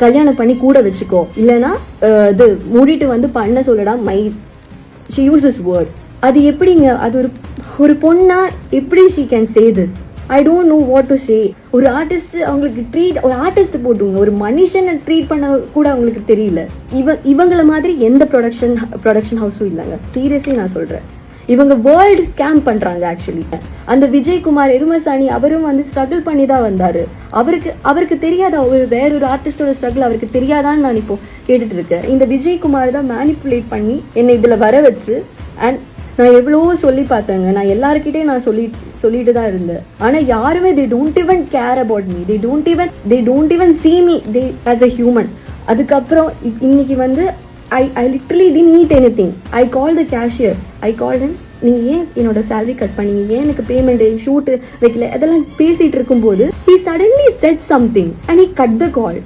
கல்யாணம் பண்ணி கூட வச்சுக்கோ, இல்லைன்னா இது மூடிட்டு வந்து பண்ண சொல்லடா. she uses word. அது எப்படிங்க, அது ஒரு பொண்ணா எப்படி she can say this? I don't know what to say. ஒரு ஆர்டிஸ்ட் அவங்களுக்கு ஒரு ஆர்டிஸ்ட் போட்டுங்க, ஒரு மனுஷனை ட்ரீட் பண்ண கூட அவங்களுக்கு தெரியல. இவங்கள மாதிரி எந்த ப்ரொடக்ஷன் ஹவுஸும் இல்லைங்க. சீரியஸ்லி நான் சொல்றேன், இவங்க வேர்ல்டு ஸ்கேம் பண்றாங்க. ஆக்சுவலி அந்த விஜயகுமார் எருமசாணி அவரும் வந்து ஸ்ட்ரகிள் பண்ணி தான் வந்தாரு. அவருக்கு தெரியாதா, வேறொரு ஆர்டிஸ்டோட ஸ்ட்ரகிள் அவருக்கு தெரியாதான்னு நான் இப்போ கேட்டுட்டு இருக்கேன். இந்த விஜயகுமார் தான் மேனிப்புலேட் பண்ணி என்னை இதுல வர வச்சு, அண்ட் நான் எவ்வளவோ சொல்லி பார்த்தேங்க, நான் எல்லாருக்கிட்டையும் நான் சொல்லிட்டு தான் இருந்தேன். ஆனா யாருமே they don't even care about me, they don't even see me as a human. அதுக்கப்புறம் இன்னைக்கு வந்து I literally didn't eat anything. I called the cashier. I called him. நீங்க ஏன் என்னோட salary கட் பண்ணீங்க, ஏன் எனக்கு பேமெண்ட் ஷூட் வைக்கல, அதெல்லாம் பேசிட்டு இருக்கும்போது he suddenly said something and he cut the call.